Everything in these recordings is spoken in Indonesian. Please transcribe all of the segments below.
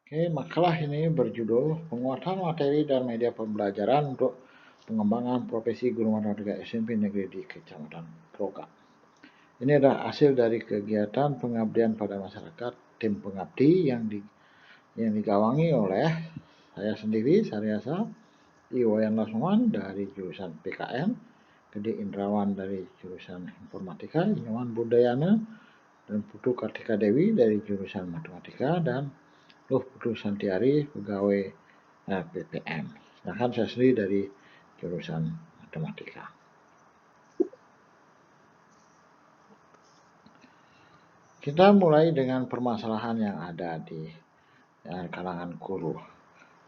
Oke, makalah ini berjudul Penguatan Materi dan Media Pembelajaran untuk Pengembangan Profesi Guru Matematika SMP Negeri di Kecamatan Proga. Ini adalah hasil dari kegiatan pengabdian pada masyarakat tim pengabdi yang digawangi oleh saya sendiri, Saryasa, Iwayan Lasman dari jurusan PKN, Gede Indrawan dari jurusan Informatika, Iwan Budayana, dan Putu Kartika Dewi dari jurusan Matematika, dan Putu Santiari pegawai PPM. Sedangkan saya sendiri dari jurusan Matematika. Kita mulai dengan permasalahan yang ada di kalangan guru.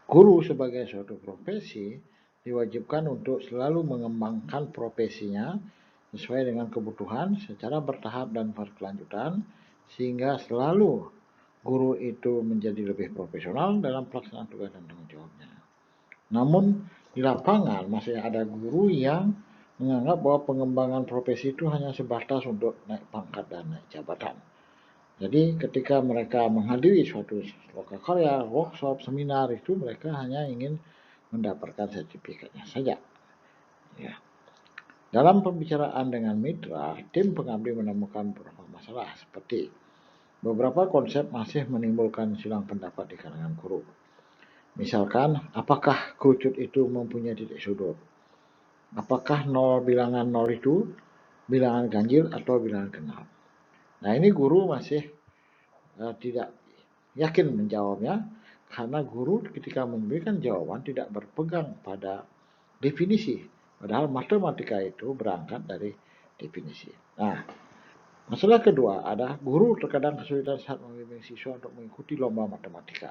Guru sebagai suatu profesi diwajibkan untuk selalu mengembangkan profesinya sesuai dengan kebutuhan secara bertahap dan berkelanjutan, sehingga selalu guru itu menjadi lebih profesional dalam pelaksanaan tugas dan tanggung jawabnya. Namun di lapangan masih ada guru yang menganggap bahwa pengembangan profesi itu hanya sebatas untuk naik pangkat dan naik jabatan. Jadi ketika mereka menghadiri suatu lokakarya, workshop, seminar, itu mereka hanya ingin mendapatkan sertifikatnya saja. Ya. Dalam pembicaraan dengan mitra, tim pengabdi menemukan beberapa masalah seperti beberapa konsep masih menimbulkan silang pendapat di kalangan guru. Misalkan, apakah kerucut itu mempunyai titik sudut? Apakah bilangan 0 itu bilangan ganjil atau bilangan genap? Nah, ini guru masih tidak yakin menjawabnya, karena guru ketika memberikan jawaban tidak berpegang pada definisi. Padahal matematika itu berangkat dari definisi. Nah, masalah kedua adalah guru terkadang kesulitan saat membimbing siswa untuk mengikuti lomba matematika.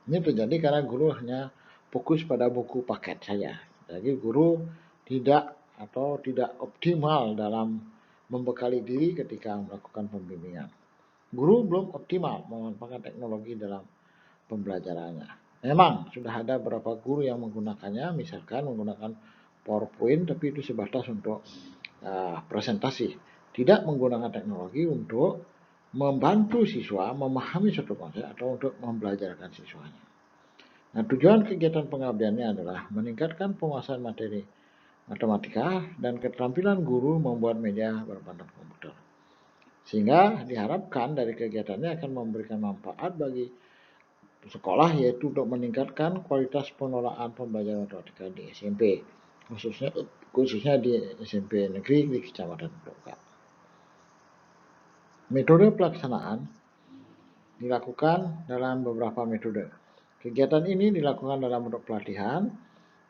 Ini terjadi karena guru hanya fokus pada buku paket saja. Jadi guru tidak optimal dalam membekali diri ketika melakukan pembimbingan. Guru belum optimal memanfaatkan teknologi dalam pembelajarannya. Memang sudah ada beberapa guru yang menggunakannya, misalkan menggunakan PowerPoint, tapi itu sebatas untuk presentasi. Tidak menggunakan teknologi untuk membantu siswa memahami suatu konsep atau untuk membelajarkan siswanya. Nah, tujuan kegiatan pengabdiannya adalah meningkatkan penguasaan materi matematika dan keterampilan guru membuat media berbasis komputer. Sehingga diharapkan dari kegiatannya akan memberikan manfaat bagi sekolah, yaitu untuk meningkatkan kualitas pengelolaan pembelajaran matematika di SMP, khususnya di SMP negeri di Kecamatan Proga. Metode pelaksanaan dilakukan dalam beberapa metode. Kegiatan ini dilakukan dalam bentuk pelatihan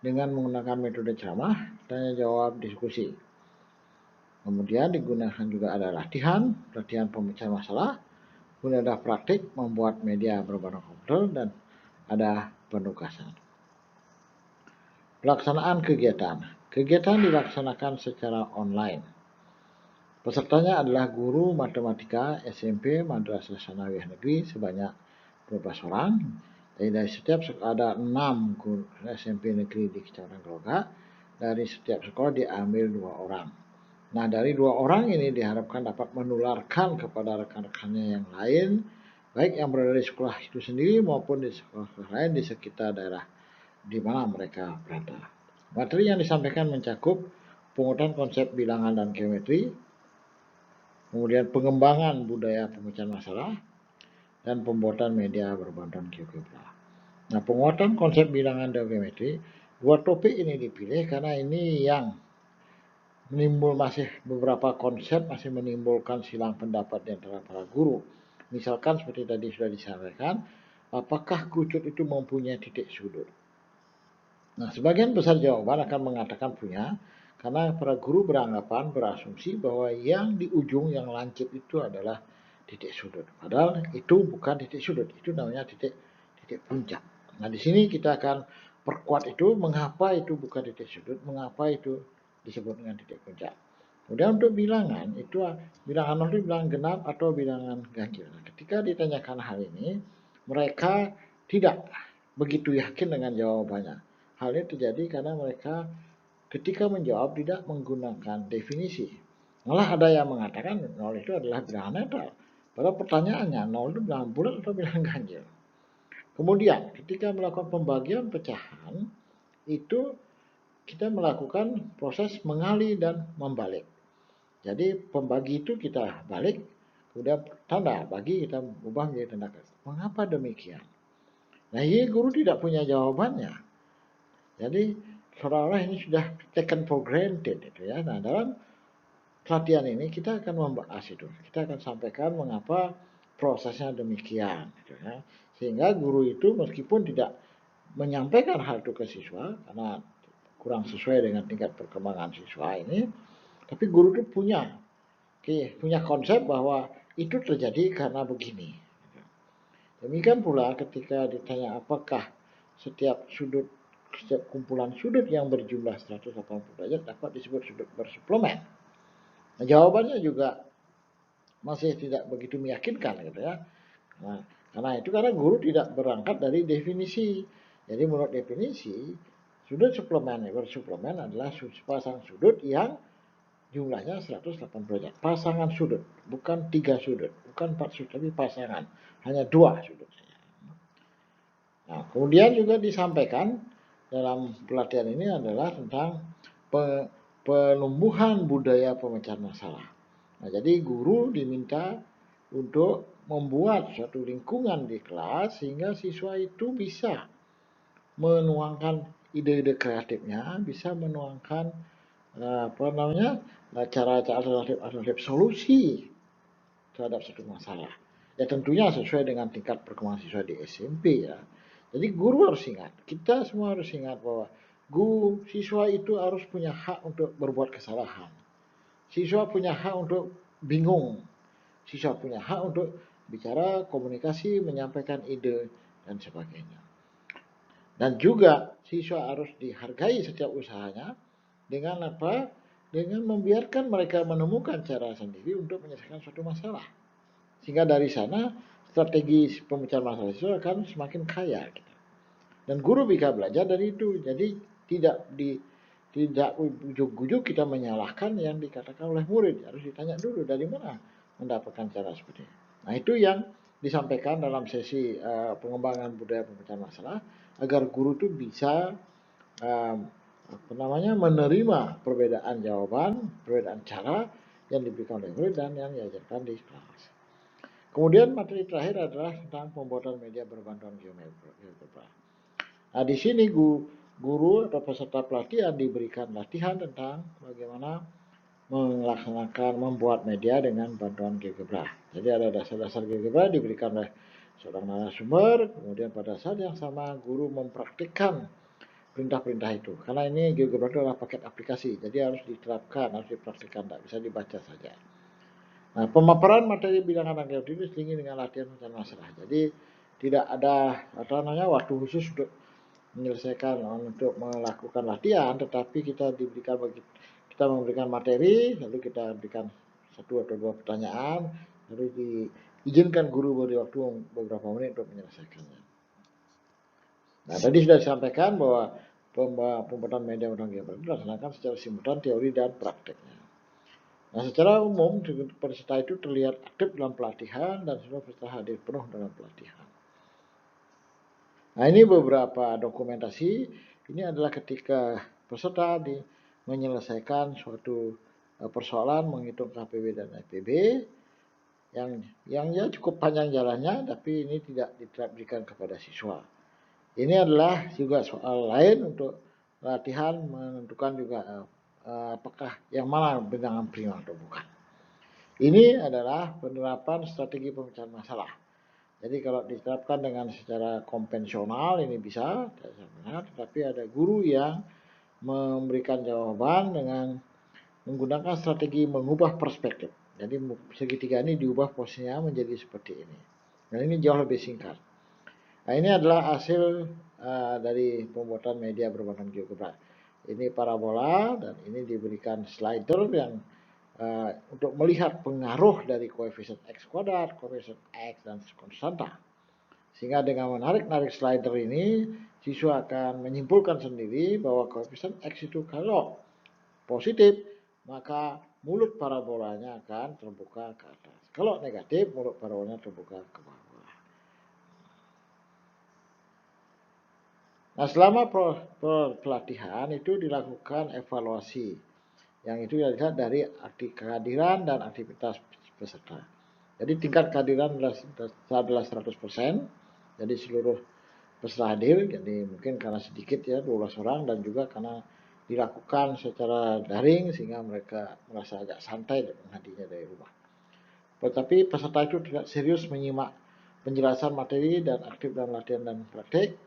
dengan menggunakan metode ceramah, tanya jawab, diskusi. Kemudian digunakan juga ada latihan pemecahan masalah, kemudian ada praktik membuat media berbasis komputer, dan ada penugasan. Pelaksanaan kegiatan. Kegiatan dilaksanakan secara online. Pesertanya adalah guru matematika SMP Madrasah Sanawiyah Negeri sebanyak 12 orang. Dari setiap sekolah ada 6 guru SMP negeri di Kecamatan Proga. Dari setiap sekolah diambil 2 orang. Nah, dari 2 orang ini diharapkan dapat menularkan kepada rekan-rekannya yang lain, baik yang berada di sekolah itu sendiri maupun di sekolah lain di sekitar daerah di mana mereka berada. Materi yang disampaikan mencakup penguatan konsep bilangan dan geometri, kemudian pengembangan budaya pemecahan masalah, dan pembuatan media berbadan GeoGebra. Nah, penguatan konsep bilangan dan geometri, 2 topik ini dipilih karena ini yang beberapa konsep masih menimbulkan silang pendapat di antara para guru. Misalkan seperti tadi sudah disampaikan, apakah kerucut itu mempunyai titik sudut? Nah, sebagian besar jawaban akan mengatakan punya, karena para guru berasumsi bahwa yang di ujung yang lancip itu adalah titik sudut. Padahal itu bukan titik sudut, itu namanya titik puncak. Nah, di sini kita akan perkuat itu, mengapa itu bukan titik sudut, mengapa itu disebut dengan titik puncak. Kemudian untuk bilangan, itu bilangan 0 itu bilangan genap atau bilangan ganjil. Nah, ketika ditanyakan hal ini, mereka tidak begitu yakin dengan jawabannya. Hal ini terjadi karena mereka ketika menjawab tidak menggunakan definisi. Malah ada yang mengatakan 0 itu adalah bilangan netral. Padahal pertanyaannya 0 itu bilangan bulat atau bilangan ganjil. Kemudian ketika melakukan pembagian pecahan, itu kita melakukan proses mengali dan membalik. Jadi pembagi itu kita balik, kemudian tanda bagi kita ubah menjadi tanda kata. Mengapa demikian? Nah, ini guru tidak punya jawabannya. Jadi seolah-olah ini sudah taken for granted itu ya. Nah, dalam pelatihan ini kita akan membahas itu. Kita akan sampaikan mengapa prosesnya demikian gitu ya. Sehingga guru itu meskipun tidak menyampaikan hal itu ke siswa karena kurang sesuai dengan tingkat perkembangan siswa ini, tapi guru itu punya konsep bahwa itu terjadi karena begini. Demikian pula ketika ditanya apakah setiap kumpulan sudut yang berjumlah 180 derajat dapat disebut sudut bersuplemen. Nah, jawabannya juga masih tidak begitu meyakinkan gitu ya. Nah, karena guru tidak berangkat dari definisi. Jadi menurut definisi, sudut bersuplemen adalah pasang sudut yang jumlahnya 180 derajat. Pasangan sudut, bukan 3 sudut, bukan 4 sudut, tapi pasangan. Hanya 2 sudut. Nah, kemudian juga disampaikan dalam pelatihan ini adalah tentang penumbuhan budaya pemecahan masalah. Nah, jadi guru diminta untuk membuat suatu lingkungan di kelas sehingga siswa itu bisa menuangkan ide-ide kreatifnya, bisa menuangkan cara-cara alternatif solusi terhadap satu masalah. Ya tentunya sesuai dengan tingkat perkembangan siswa di SMP ya. Jadi guru harus ingat, kita semua harus ingat bahwa siswa itu harus punya hak untuk berbuat kesalahan. Siswa punya hak untuk bingung. Siswa punya hak untuk bicara, komunikasi, menyampaikan ide, dan sebagainya. Dan juga siswa harus dihargai setiap usahanya dengan apa? Dengan membiarkan mereka menemukan cara sendiri untuk menyelesaikan suatu masalah. Sehingga dari sana strategi pemecahan masalah itu akan semakin kaya. Gitu. Dan guru bisa belajar dari itu. Jadi tidak ujuk-ujuk kita menyalahkan yang dikatakan oleh murid. Harus ditanya dulu dari mana mendapatkan cara seperti ini. Nah, itu yang disampaikan dalam sesi pengembangan budaya pemecahan masalah agar guru itu bisa menerima perbedaan jawaban, perbedaan cara yang diberikan oleh murid dan yang diajarkan di kelas. Kemudian materi terakhir adalah tentang pembuatan media berbantuan GeoGebra. Nah, di sini guru atau peserta pelatihan diberikan latihan tentang bagaimana membuat media dengan bantuan GeoGebra. Jadi ada dasar-dasar GeoGebra diberikan oleh seorang narasumber, kemudian pada saat yang sama guru mempraktikkan perintah-perintah itu. Karena ini GeoGebra itu adalah paket aplikasi, jadi harus diterapkan, harus dipraktikkan, tidak bisa dibaca saja. Nah, pemaparan materi bilangan dan geometri diselingi dengan latihan pemecahan masalah. Jadi tidak ada waktu khusus untuk menyelesaikan untuk melakukan latihan, tetapi kita memberikan materi, lalu kita berikan 1 atau 2 pertanyaan, lalu diizinkan guru beri waktu beberapa menit untuk menyelesaikannya. Nah, tadi sudah disampaikan bahwa pembuatan media undang geometri dilaksanakan secara simultan teori dan prakteknya. Nah, secara umum peserta itu terlihat aktif dalam pelatihan dan semua peserta hadir penuh dalam pelatihan. Nah, ini beberapa dokumentasi. Ini adalah ketika peserta menyelesaikan suatu persoalan menghitung KPB dan FPB yang ya cukup panjang jalannya, tapi ini tidak diterapkan kepada siswa. Ini adalah juga soal lain untuk latihan menentukan juga apakah yang mana bilangan prima atau bukan. Ini adalah penerapan strategi pemecahan masalah. Jadi kalau diterapkan dengan secara konvensional ini bisa, tetapi ada guru yang memberikan jawaban dengan menggunakan strategi mengubah perspektif. Jadi segitiga ini diubah posisinya menjadi seperti ini. Dan ini jauh lebih singkat. Nah, ini adalah hasil dari pembuatan media berbahan GeoGebra. Ini parabola dan ini diberikan slider yang untuk melihat pengaruh dari koefisien X kuadrat, koefisien X, dan konstanta. Sehingga dengan menarik slider ini, siswa akan menyimpulkan sendiri bahwa koefisien X itu kalau positif, maka mulut parabolanya akan terbuka ke atas. Kalau negatif, mulut parabolanya terbuka ke bawah. Nah, selama pelatihan itu dilakukan evaluasi, yang itu dilihat dari kehadiran dan aktivitas peserta. Jadi tingkat kehadiran adalah 100%, jadi seluruh peserta hadir, jadi mungkin karena sedikit ya 12 orang, dan juga karena dilakukan secara daring sehingga mereka merasa agak santai menghadirinya dari rumah. Tetapi peserta itu tidak serius menyimak penjelasan materi dan aktif dalam latihan dan praktik.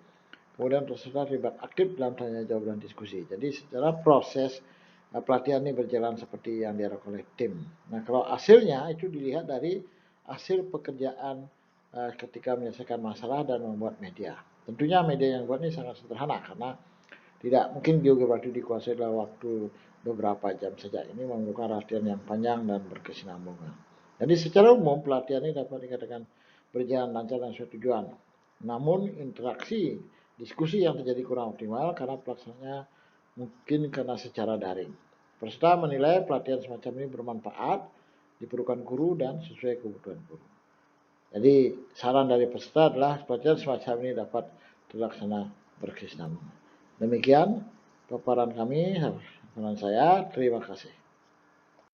Kemudian peserta terlibat aktif dalam tanya jawab dan diskusi. Jadi secara proses pelatihan ini berjalan seperti yang dilakukan oleh tim. Nah, kalau hasilnya itu dilihat dari hasil pekerjaan ketika menyelesaikan masalah dan membuat media. Tentunya media yang buat ini sangat sederhana karena tidak mungkin geografi dikuasai dalam waktu beberapa jam saja. Ini memerlukan latihan yang panjang dan berkesinambungan. Jadi secara umum pelatihan ini dapat dikatakan berjalan lancar dan sesuai tujuan. Namun interaksi diskusi yang terjadi kurang optimal karena pelaksanaannya mungkin karena secara daring. Peserta menilai pelatihan semacam ini bermanfaat, diperlukan guru dan sesuai kebutuhan guru. Jadi saran dari peserta adalah pelatihan semacam ini dapat terlaksana berkesinambungan. Demikian paparan kami, paparan saya. Terima kasih.